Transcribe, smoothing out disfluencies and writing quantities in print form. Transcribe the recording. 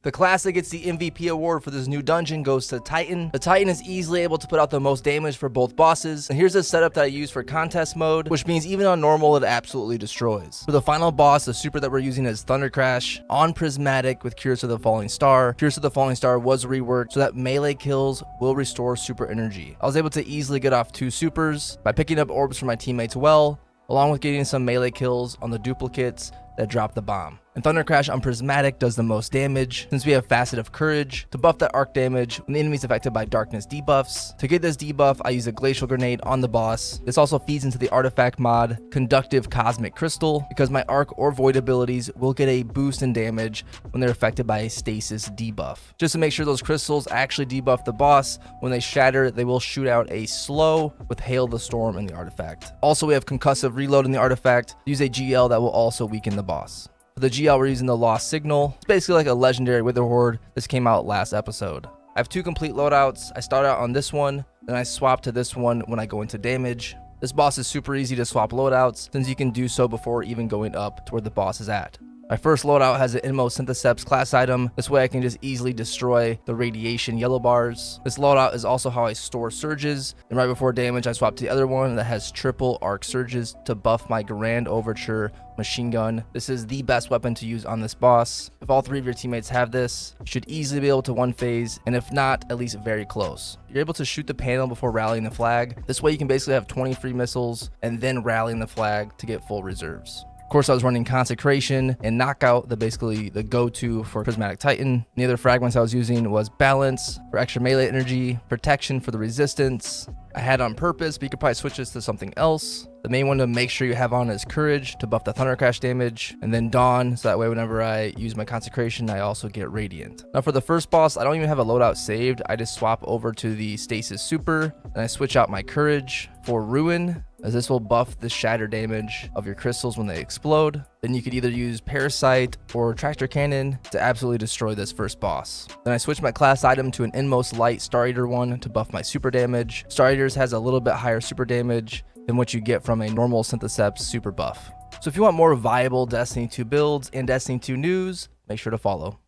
The class that gets the MVP award for this new dungeon goes to Titan. The Titan is easily able to put out the most damage for both bosses. And here's a setup that I use for contest mode, which means even on normal, it absolutely destroys. For the final boss, the super that we're using is Thunder Crash on Prismatic with Curse of the Falling Star. Curse of the Falling Star was reworked so that melee kills will restore super energy. I was able to easily get off 2 supers by picking up orbs from my teammates well, along with getting some melee kills on the duplicates that drop the bomb. And Thunder Crash on Prismatic does the most damage since we have Facet of Courage to buff that arc damage when the enemy is affected by darkness debuffs. To get this debuff, I use a Glacial Grenade on the boss. This also feeds into the artifact mod Conductive Cosmic Crystal because my arc or void abilities will get a boost in damage when they're affected by a stasis debuff. Just to make sure those crystals actually debuff the boss, when they shatter, they will shoot out a slow with Hail the Storm in the artifact. Also, we have Concussive Reload in the artifact. Use a GL that will also weaken the boss. For the GL, we're using the Lost Signal. It's basically like a legendary Wither Horde. This came out last episode. I have 2 complete loadouts. I start out on this one, then I swap to this one when I go into damage. This boss is super easy to swap loadouts since you can do so before even going up to where the boss is at. My first loadout has an Inmost Syntheseps class item. This way I can just easily destroy the radiation yellow bars. This loadout is also how I store surges. And right before damage, I swap to the other one that has triple arc surges to buff my Grand Overture machine gun. This is the best weapon to use on this boss. If all 3 of your teammates have this, you should easily be able to one phase, and if not, at least very close. You're able to shoot the panel before rallying the flag. This way you can basically have 20 free missiles and then rallying the flag to get full reserves. Of course, I was running Consecration and Knockout, basically the go-to for Prismatic Titan. The other fragments I was using was Balance for extra melee energy, Protection for the resistance. I had on purpose, but you could probably switch this to something else. The main one to make sure you have on is Courage to buff the Thunder Crash damage, and then Dawn, so that way whenever I use my Consecration, I also get Radiant. Now for the first boss, I don't even have a loadout saved. I just swap over to the Stasis Super, and I switch out my Courage for Ruin, as this will buff the shatter damage of your crystals when they explode. Then you could either use Parasite or Tractor Cannon to absolutely destroy this first boss. Then I switch my class item to an Inmost Light Star Eater one to buff my super damage. Star Eaters has a little bit higher super damage than what you get from a normal Syntheseps super buff. So if you want more viable Destiny 2 builds and Destiny 2 news, make sure to follow.